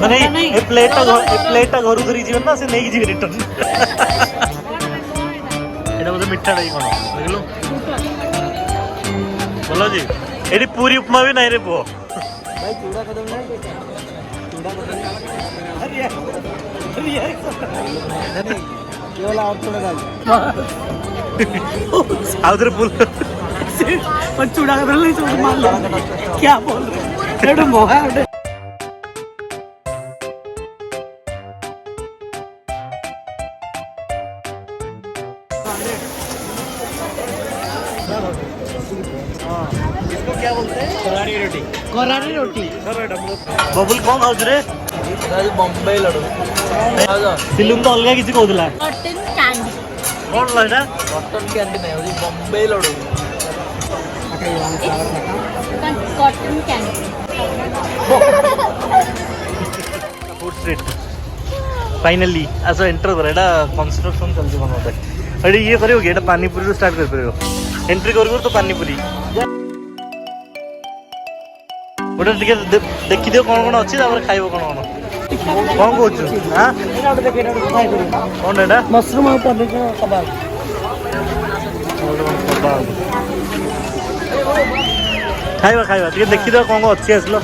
ମାନେ ଏ ପ୍ଲେଟଟା ଘରୁ ଧରି ଯିବେ ନା ସେ ନେଇକି ଯିବେ ରିଟର୍ନ। ଏଇଟା ବୋଧେ ମିଠା ଡାଇ କଣ ବୁଝିଲୁ ଭଲ ଅଛି। ଏଠି ପୁରୀ ଉପମା ବି ନାହିଁ ରେ ପୁଅ। ଆଉ ଥରେ फुल चूड़ा का नहीं समझ मान लो क्या बोल रहे मोहा इसको क्या बोलते हैं? करारी रोटी। करारी रोटी बबुल कौन खाऊ रे? बॉम्बे लडू सिलुम तो अलग किसी कहूला कॉटन कैंडी कौन लड़ा कॉटन कैंडी नहीं होती Bombay ladoo cotton candy food street finally आस एंटर कर एटा कंस्ट्रक्शन चलती बन होता है अरे ये करियो एटा पानी पूरी रो स्टार्ट कर परियो एंट्री कर तो पानी पूरी गोटे टिके देखि दियो कोन कोन अछि तापर खाइबो कोन कोन कौन कहछु हां कौन एटा मशरूम और पनीर का कबाब खाइबा खाइबा टिके देखि दियो कोन अछि आसलो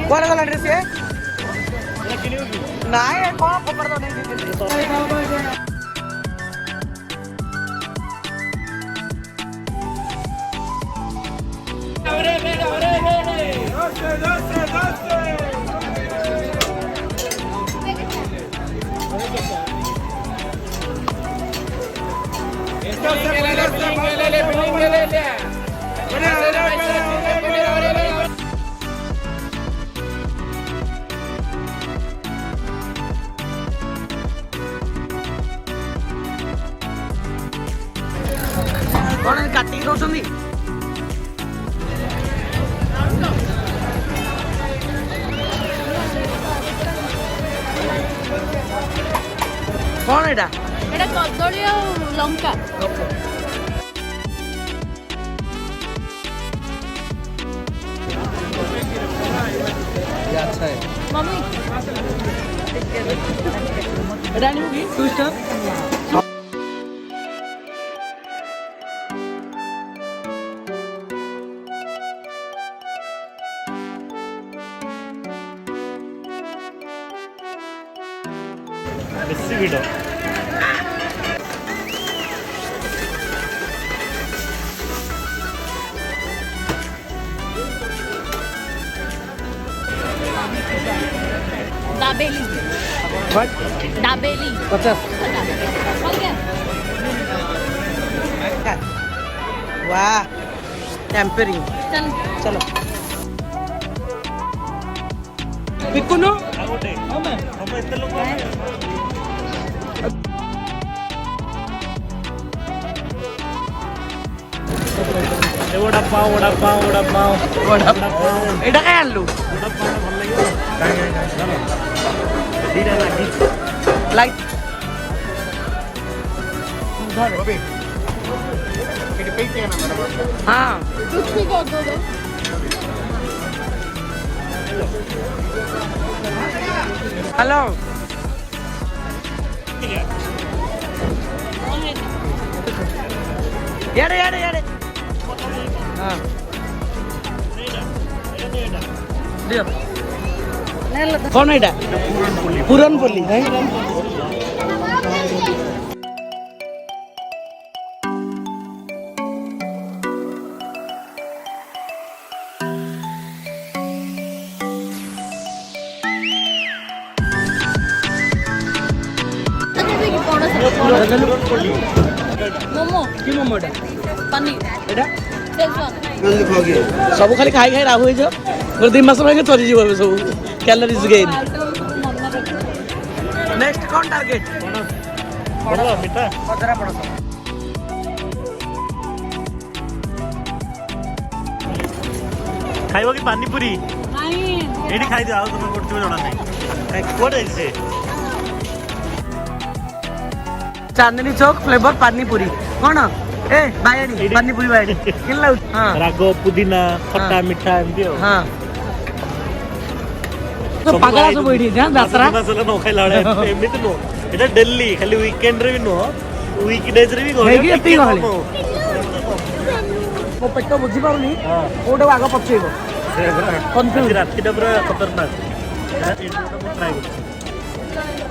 कौन वाला ड्रेस है नहीं कौन पकड़ दो नहीं कौन काटी दौरान कौन एटा एटा कदली और लंका ये अच्छा है मम्मी एटा नहीं होगी ट्विस्टर बेसी भिड दाबेली व्हाट दाबेली 50 हो गया वाह टेम्परिंग चल चलो बिकुनो आगोटे हम एते लोग वडा पाव एटा काय आलू वडा पाव भल लागियो काय चलो दीरा लागी लाइट हाँ कुछ भी कर दो हेलो यारे यारे यारे हाँ दियो कौन है इटा पूरन पोली है मोमो कि मोमोटा पनीर एटा शेजवान सब खाली खाई खाई राहु हो गोटे 2 मास रही चली जीव सब कैलोरीज गेन नेक्स्ट कौन टारगेट बड़ा मिठा पदरा पड़ो खाइबो कि पानी पूरी नहीं एठी खाइ दियो आ तुम कोठिबो जणा नै कोड है चांदनी चौक फ्लेवर पानी पूरी कौन ए बायडी पानी पूरी बायडी किल्ला हां ରାଗ ପୁଦିନା ଖଟା ମିଠା ଏମିତି ଆଉ हां तो पागला सब बैठी ध्यान यात्रा ମସଲା ନ ଖାଇଲା ଭଳିଆ ଏମିତି ନୁହଁ ଏଟା ଡେଲି ଖାଲି ୱିକେଣ୍ଡ ରେ ବି ନୁହଁ ୱିକ୍ ଡେଜ୍ ରେ ବି ହେଇକି ଏତିକି ଗହଳି। କମ। ମୋ ପେଟ ବୁଝି ପାରୁନି ହଁ। କୋଉଟା ଆଗ ପଛେଇବ ଆଜି ରାତିଟା ପୁରା ଖତରନାକ ଏଇଟା ମୁଁ ଟ୍ରାଏ କରୁଛି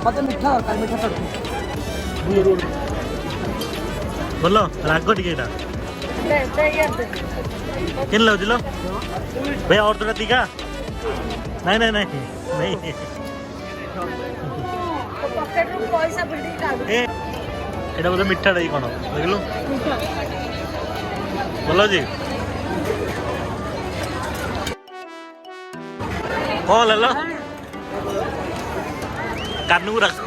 ମତେ ମିଠା ଦରକାର ମିଠା ତରକାରୀ ଭଲ ରାଗ ଟିକେ ଏଇଟା କେନ୍ ଲାଗୁଛି ଲ ଭାଇ और थोड़ा तीखा नहीं नहीं नहीं नहीं ए ଏଇଟା ବୋଧେ ମିଠାଟା କି କ'ଣ ଦେଖିଲୁ ଭଲ ଅଛି କ'ଣ ହେଲା କାନକୁ ରାଖ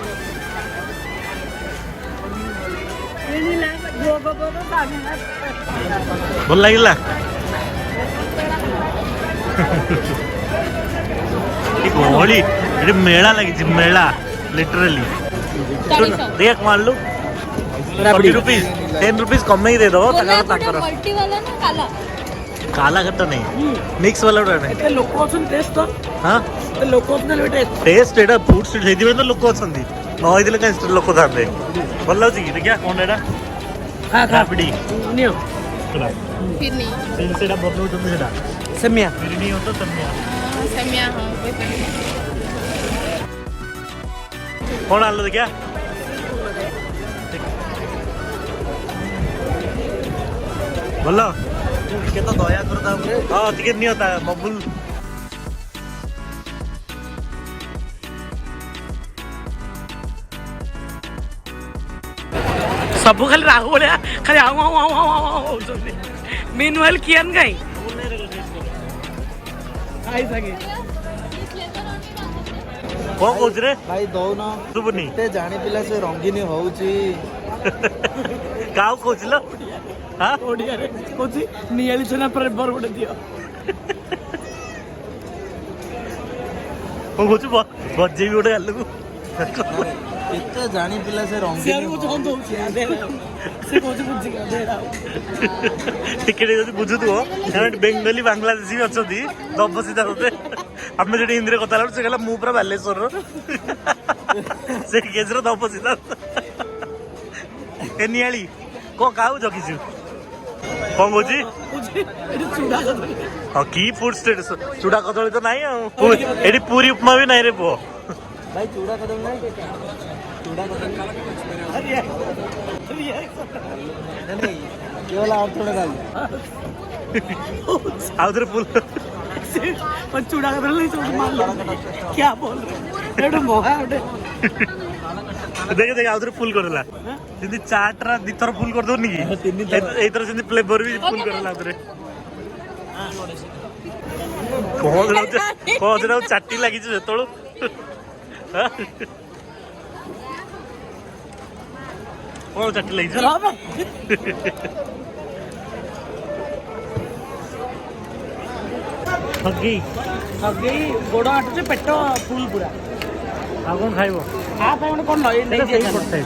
ଭଲ ଲାଗିଲା ଗହଳି ଏଠି ମେଳା ଲାଗିଛି ମେଳା ଲିଟରାଲି ଦେଖ କ'ଣ ଆଣିଲୁ 40 रुपीज 10 रुपीज कम ही दे दो ताकर मल्टी वाला ना काला काला खट्टा नहीं मिक्स वाला नहीं ଏତେ ଲୋକ ଅଛନ୍ତି ଟେଷ୍ଟ ତ हाँ ଏତେ ଲୋକ ଅଛନ୍ତି ଟେଷ୍ଟ टेस्ट एटा फूड स्ट्रीट हेदिबे तो लोक अछंदी न होइदिले काई स्ट्रीट लोक थांबे ଭଲ ଲାଗୁଛି କି ଦେଖିଆ କ'ଣ ଏଟା ଖା ଖା ରାବିଡି ନିଅ फिर नहीं ସେଇଟା ବନଉଛନ୍ତି ସେଇଟା ସେମିଆ ବିରିୟାନୀ ହଉ ତ ସେମିଆ सेमिया हाँ କ'ଣ ଆଣିଲୁ ଦେଖିଆ ଭଲ ଟିକେ ତ ଦୟା କରିଦା ଉପରେ ହଁ ଟିକେ ନିଅ ତା ବବୁଲ ସବୁ ଖାଲି ରାହୁ ଭଳିଆ ଖାଲି ଆଉଁ ଆଉଁ ଆଉଁ ଆଉଁ ଆଉଁ ହଉଛନ୍ତି ମିନ୍ ୱାଇଲ୍ କିଆନ୍ କାଇଁ ଖାଇ ସାଙ୍ଗେ କ'ଣ କହୁଛୁ ରେ ଭାଇ ଦଉନ ଶୁଭୁନି ଏତେ ଜାଣି ପିଲା ସେ ରଙ୍ଗିନୀ ହଉଛି କାହାକୁ କହୁଥିଲ ହଁ ଓଡ଼ିଆରେ କହୁଛି ନିଆଳି ଛେନା ଫ୍ଲେଭର ଗୋଟେ ଦିଅ କ'ଣ କହୁଛୁ ବଜେଇବି ଗୋଟେ ଗାଲକୁ ଏତେ ଜାଣି ପିଲା ସେ ସେ ରଙ୍ଗିନୀ କହୁଛି ହଁ ଦଉଛି ସେ କହୁଛି ବୁଝିକି ଟିକେ ଯଦି ବୁଝୁଥିବ କାରଣ ବେଙ୍ଗଲୀ ବାଂଲାଦେଶୀ ବି ଅଛନ୍ତି ଦବ ସିଧା ତତେ ଆମେ ସେଠି ହିନ୍ଦୀରେ କଥା ହେଲା ସେ କହିଲା ମୁଁ ପୁରା ବାଲେଶ୍ୱରର ସେ କେଜର ଦବ ସିଧା ଏ ନିଆଳି କ'ଣ କାହାକୁ ଜଗିଛୁ କ'ଣ କହୁଛି ଚୁଡ଼ା କଦଳୀ ହଁ କି ଫୁଡ ଷ୍ଟ୍ରିଟ୍ ଚୁଡ଼ା କଦଳୀ ତ ନାହିଁ ଆଉ ଏଠି ପୁରୀ ଉପମା ବି ନାହିଁ ରେ ପୁଅ ଭାଇ ଚୁଡ଼ା କଦଳୀ ନାହିଁ ଚୁଡ଼ା କଦଳୀ ये वाला और थोड़ा डाल ଆଉ ଥରେ ଫୁଲ ଚୁଡ଼ା କଦଳୀ नहीं चोट मार लो क्या बोल रहे मोहा ଗୋଟେ ଦେଖେ ଦେଖେ ଆଉ ଥରେ ଫୁଲ କରିଦେଲା ଯେମିତି ଚାଟ୍ରା ଦିଥର ଫୁଲ କରିଦଉନି କି ଏଇଥର ସେମିତି ଫ୍ଲେଭର ବି ଫୁଲ କରିଦେଲା ଆଉ ଥରେ କ'ଣ ସେଟା ଚାଟି ଲାଗିଛି ସେତେବେଳୁ କ'ଣ ଚାଟି ଲାଗିଛି ଠଗି ଠଗେଇ ଗୋଡ଼ ଆଟୁଛି ପେଟ ଫୁଲ ପୁରା ଆଉ କ'ଣ ଖାଇବ ଆ ପାଇଁ ଗୋଟେ କ'ଣ ସେଇ ନେଇ ପଡ଼ିଥାଏ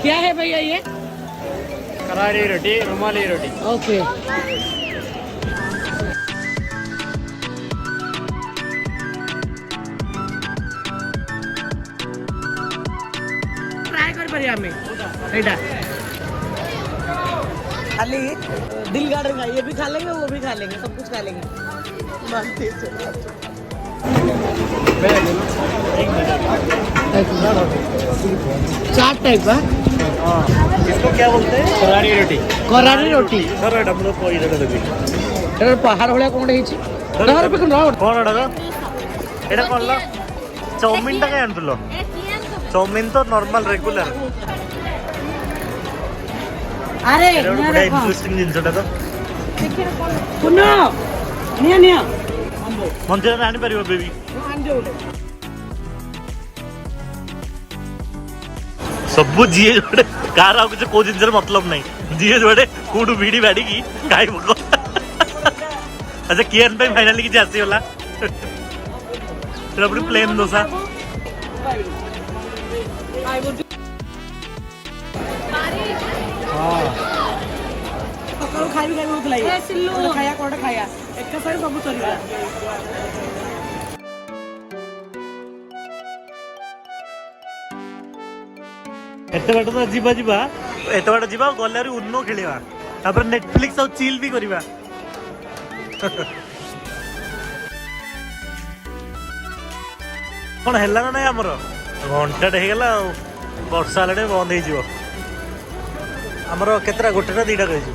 क्या है भैया ये करारी रोटी रुमाली रोटी ओके ट्राई कर परिया में एटा खाली दिल गार्डन का ये भी खा लेंगे वो भी खा लेंगे सब कुछ खा लेंगे मानते चाट टाइप का इसको क्या बोलते हैं करारी रोटी करारी रोटी सर ଏଇଟା ମୁଁ କହିଦେଲେ ଦେବି ଏଟା ପାହାଡ଼ ଭଳିଆ କଣ ହେଇଛି କ'ଣ ଏଟା ଏଇଟା କ'ଣ ହେଲା ଚାଉମିନଟା କାଇଁ ଆଣୁଥିଲ ଚାଉମିନ ତ ନର୍ମାଲ ରେଗୁଲାର ଆରେ ଏଇଟା ଗୋଟେ ବଢ଼ିଆ ଇଣ୍ଟରେଷ୍ଟିଂ ଜିନିଷଟା ତ ପୁନ ନିଆ ନିଆ ମନ୍ଦିରରେ ଆଣିପାରିବ ବେବି ସବୁ ଯିଏ ଯୋଡ଼େ କାହାର ଆଉ କିଛି କୋଉ ଜିନିଷରେ ମତଲବ ନାହିଁ ଯିଏ ଯୋଡ଼େ କୋଉଠୁ ଭିଡ଼ି ବାଡ଼ିକି ଖାଇବ अच्छा किरण भाई फाइनली किसी आसीगला ପୁଣି ପ୍ଲେନ୍ ଦୋସା ସକାଳୁ ଖାଇବି ହଉଥିଲା ଖାଇବା କଣ ଖାଇବା ଏକା ସାଙ୍ଗେ ସବୁ ସରିଗଲା। ଏତେ ବାଟ ତ ଯିବା ଏତେ ବାଟ ଯିବା ଗଲେ ଆହୁରି ଉନୋ ଖେଳିବା ତାପରେ ନେଟଫ୍ଲିକ୍ସ ଆଉ ଚିଲ୍ ବି କରିବା। କଣ ହେଲା ନା ନାଇଁ ଆମର ଘଣ୍ଟାଟେ ହେଇଗଲା ଆଉ ବର୍ଷା ହେଲାଟେ ବନ୍ଦ ହେଇଯିବ। ଆମର କେତେଟା ଗୋଟେଟା ଦିଟା କହିଛୁ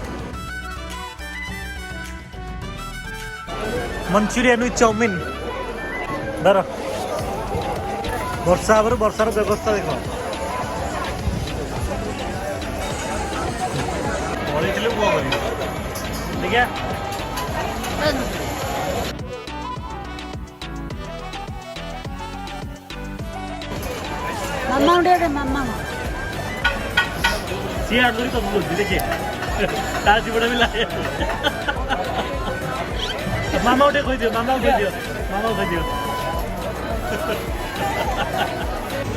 ମଞ୍ଚୁରିଆନ ୱିଥ୍ ଚାଉମିନ ଧର ବର୍ଷା ହେବାରୁ ବର୍ଷାର ବ୍ୟବସ୍ଥା ଦେଖ ପଳେଇଥିଲେ କଣ କରିବି ଦେଖିଆ ମାମା ଗୋଟେ ମାମା ସିଏ ଆଗରୁ ସବୁ କରୁଛି ଦେଖେ ତା ଜୀବନ ବି ଲାଗେ ମାମା ଗୋଟେ କହିଦିଅ ମାମାକୁ କହିଦିଅ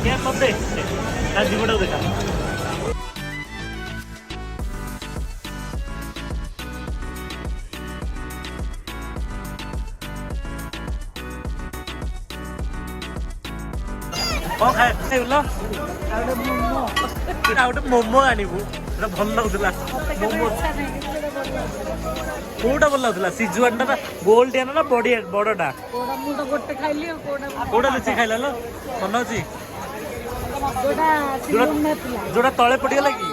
କିଏ ମତେ ତା ଜୀବନଟାକୁ ଦେଖା କଣ ଖାଇଲ ଆଉ ଗୋଟେ ମୋମୋ ଆଣିବୁ ସେଟା ଭଲ ଲାଗୁଥିଲା ମୋମୋ କୋଉଟା ଭଲ ଲାଗୁଥିଲା ସିଜୁଆନଟା ନା ଗୋଲଡିଆ ନା ବଡଟା ମୁଁ ତ ଗୋଟେ ଖାଇଲି ଆଉ କୋଉଟା ବେଶୀ ଖାଇଲା ଲୋ ମନେ ଅଛି ଯୋଉଟା ତଳେ ପଡିଗଲା କି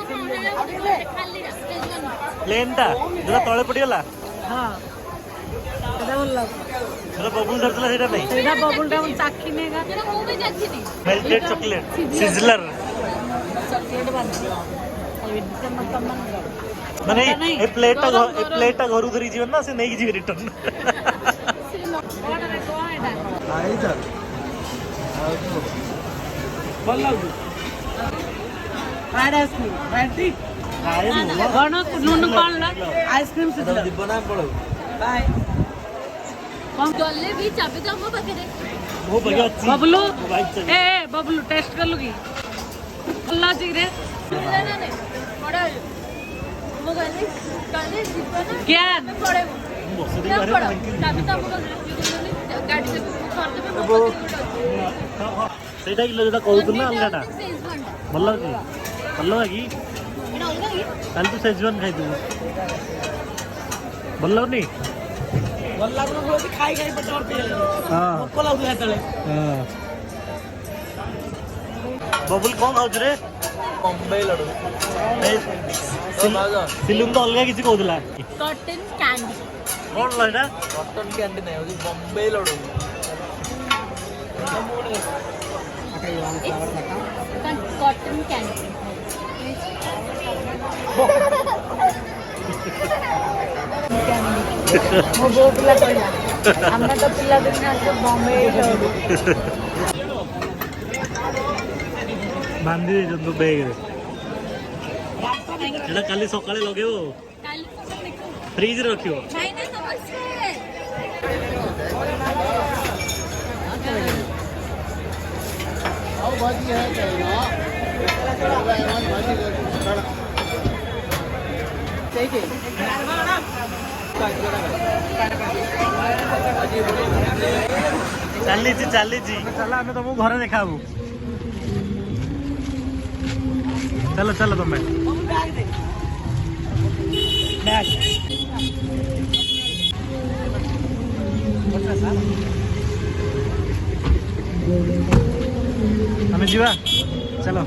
ପ୍ଲେନଟା ଯୋଉଟା ତଳେ ପଡିଗଲା ହଁ ସେଟା ଭଲ ଲାଗୁଛି ସେଟା ବବୁଲ ଧରିଥିଲା ସେଇଟା ନାହିଁ ସେଇଟା ବବୁଲଟା ମୁଁ ଚାଖିନି মেল্টেড চকলেট সিজলার মানে এই প্লেটটা ঘরু ধরি যাবেন না সে নেই যাবে রিটার্ন ଭଲ ଲାଗୁଛି ଫ୍ରାଏଡ୍ ଆଇସ୍କ୍ରିମ୍ କଣ ନୁନୁ କଣ ଆଇସ୍କ୍ରିମ୍ ଯିବ ନା ପଳଉ ବାଏ ଗଲେ ବି ଚାବି ତ ମୋ ପାଖରେ ମୋ ପାଖେ ଅଛି ବବଲୁ ମୋ ବାଇକ୍ ଚାବି ଏ ବବଲୁ ଟେଷ୍ଟ କଲୁ କି ଭଲ ଲାଗୁଛି ରେ ମୁଁ ଗଲେ ଯିବ ନା ଜ୍ଞାନ ପଳେଇବୁ ମୁଁ ବସି ଦେଇ ଚାବି ପାରେ ତ ଆମ ପାଖରେ ଗାଡ଼ି ସେଇଟା କି ଯୋଉଟା କହୁଥିଲୁ ନା ଅଲଗାଟା ଭଲ ଲାଗୁଛି ଭଲ ଲାଗି ତାହେଲେ ତୁ ସେଜୱାନ ଖାଇଥିବୁ ଭଲ ଲାଗୁନି ଭଲ ଲାଗୁନି ଖାଇ ଖାଇ ପେଟ ଭର୍ତ୍ତି ହେଇଗଲା ଭୋକ ଲାଗୁଥିଲା ସେତେବେଳେ ବବୁଲ କଣ ଖାଉଛୁ ରେ ବମ୍ବେଇ ଲଡୁ ସିଲୁମ ତ ଅଲଗା କିଛି କହୁଥିଲା କଟନ କ୍ୟାଣ୍ଡି କଣ ଲ ଏଇଟା କଟନ କ୍ୟାଣ୍ଡି ନାହିଁ ହଉଛି ବମ୍ବେଇ ଲଡୁ କଟନ କ୍ୟାଣ୍ଡି ମୋ ବୋଉ ପିଲା କହିଲା ଆମେ ତ ପିଲାଦିନେ ବମ୍ବେ ବାନ୍ଧି ଦେଇଛନ୍ତି ବ୍ୟାଗରେ ଏଇଟା କାଲି ସକାଳେ ଲଗେଇବ ଫ୍ରିଜରେ ରଖିବ ଭାଇନା ନମସ୍କାର ଚାଲିଛି ଚାଲ ଆମେ ତମକୁ ଘରେ ଦେଖାହବୁ ଚାଲ ତମେ ଆମେ ଯିବା ଚାଲ